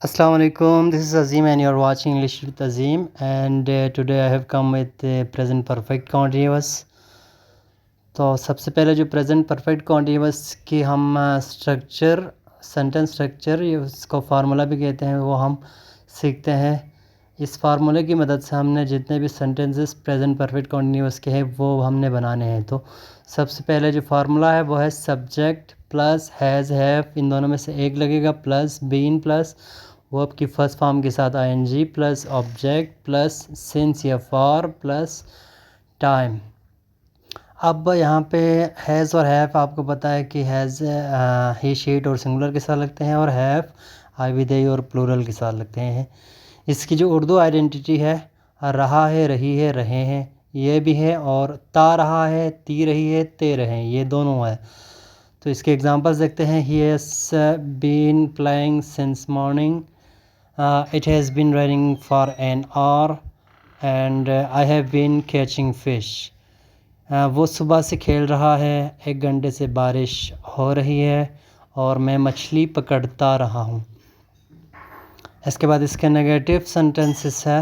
Assalamu alaikum. This is Azim and you are watching English with Azim, and today I have come with present perfect continuous. तो सबसे पहले जो present perfect continuous की हम structure, sentence structure, उसको formula भी कहते हैं, वो हम सीखते हैं। इस फार्मूले की मदद से हमने जितने भी सेंटेंसेस प्रेजेंट परफेक्ट कॉन्टिन्यूअस के हैं वो हमने बनाने हैं। तो सबसे पहले जो फार्मूला है वो है सब्जेक्ट प्लस हैज़ हैव, इन दोनों में से एक लगेगा, प्लस बीन प्लस वर्ब की फर्स्ट फॉर्म के साथ ING plus object plus since या फॉर प्लस टाइम। अब यहाँ पे हैज़ और हैव आपको पता है कि हैज़ ही शीट और सिंगुलर के साथ लगते हैं, और हैव आई विदेई और प्लूरल के साथ लगते हैं। इसकी जो उर्दू आइडेंटिटी है, रहा है, रही है, रहे हैं, ये भी है, और ता रहा है, ती रही है, ते रहे, ये दोनों है। तो इसके एग्जांपल्स देखते हैं। He has been playing since morning, it has been raining for an hour, and I have been catching fish. वो सुबह से खेल रहा है, 1 घंटे से बारिश हो रही है, और मैं मछली पकड़ता रहा हूँ। इसके बाद इसके नेगेटिव सेंटेंसेस है।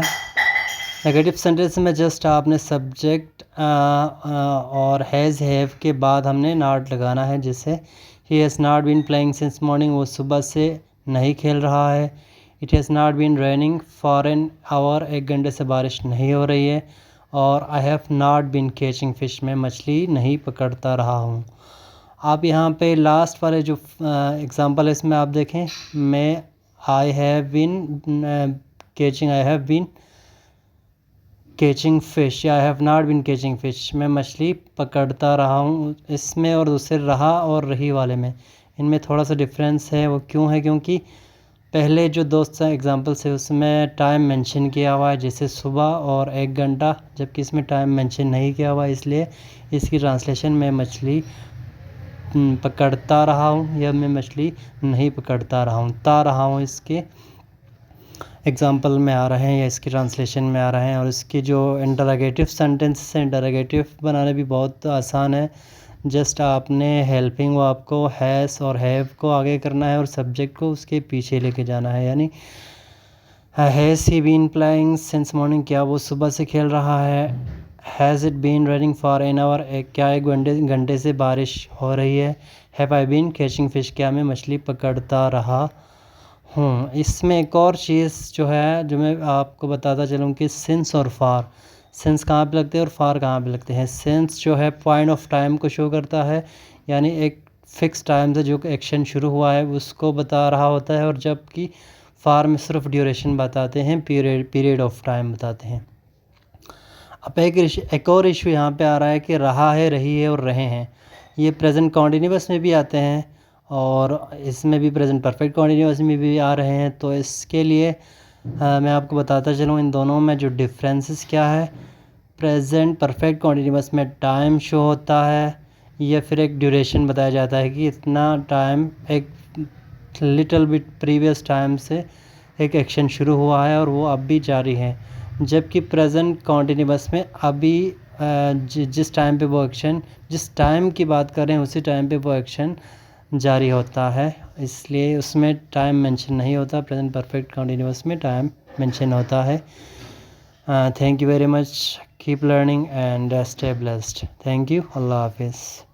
नेगेटिव सेंटेंस में जस्ट आपने सब्जेक्ट और हैज़ हैव के बाद हमने नॉट लगाना है, जैसे he has not been playing since morning, वो सुबह से नहीं खेल रहा है। It has not been raining for an hour, 1 घंटे से बारिश नहीं हो रही है। और I have not been catching fish, मैं मछली नहीं पकड़ता रहा हूँ। आप यहाँ पे लास्ट वाले जो एग्ज़ाम्पल है इसमें आप देखें, मैं I have been catching fish, या I have not been catching fish, मैं मछली पकड़ता रहा हूँ। इसमें और दूसरे रहा और रही वाले में, इनमें थोड़ा सा डिफरेंस है। वो क्यों है? क्योंकि पहले जो दोस्त एग्जांपल्स है उसमें टाइम मेंशन किया हुआ है, जैसे सुबह और 1 घंटा, जबकि इसमें टाइम मेंशन नहीं किया हुआ है, इसलिए इसकी ट्रांसलेशन मैं मछली पकड़ता रहा हूँ या मैं मछली नहीं पकड़ता रहा हूँ, ता रहा हूँ, इसके एग्जांपल में आ रहे हैं या इसकी ट्रांसलेशन में आ रहे हैं। और इसकी जो इंटरोगेटिव सेंटेंस है, इंटरोगेटिव बनाने भी बहुत आसान है। जस्ट आपने हेल्पिंग वो आपको हैज़ और हैव को आगे करना है और सब्जेक्ट को उसके पीछे लेके जाना है। यानी has he been playing since morning, क्या वो सुबह से खेल रहा है। Has it been raining for an hour, क्या 1 घंटे से बारिश हो रही है। Have I been catching fish, क्या मैं मछली पकड़ता रहा हूँ। इसमें एक और चीज़ जो है जो मैं आपको बताता चलूँ कि सिंस और फार, सिंस कहाँ पे लगते हैं और फार कहाँ पे लगते हैं। सिंस जो है पॉइंट ऑफ टाइम को शो करता है, यानी एक फ़िक्स टाइम से जो एक्शन शुरू हुआ है उसको बता रहा होता है, और जबकि फार में सिर्फ ड्यूरेशन बताते हैं, पीरियड ऑफ टाइम बताते हैं। अब एक और इशू यहाँ पे आ रहा है कि रहा है, रही है और रहे हैं, ये प्रेजेंट कॉन्टिन्यूअस में भी आते हैं और इसमें भी प्रेजेंट परफेक्ट कॉन्टिन्यूअस में भी आ रहे हैं। तो इसके लिए मैं आपको बताता चलूँ इन दोनों में जो डिफरेंसेस क्या है। प्रेजेंट परफेक्ट कॉन्टिन्यूअस में टाइम शो होता है, या फिर एक ड्यूरेशन बताया जाता है कि इतना टाइम, एक लिटिल बिट प्रीवियस टाइम से एक एक्शन शुरू हुआ है और वो अब भी जारी है। जबकि प्रेजेंट कॉन्टिन्यूअस में अभी जिस टाइम पे वो एक्शन, जिस टाइम की बात कर रहे हैं उसी टाइम पे वो एक्शन जारी होता है, इसलिए उसमें टाइम मेंशन नहीं होता। प्रेजेंट परफेक्ट कॉन्टिन्यूअस में टाइम मेंशन होता है। Thank you very much, keep learning and stay blessed. Thank you, अल्लाह हाफिज़।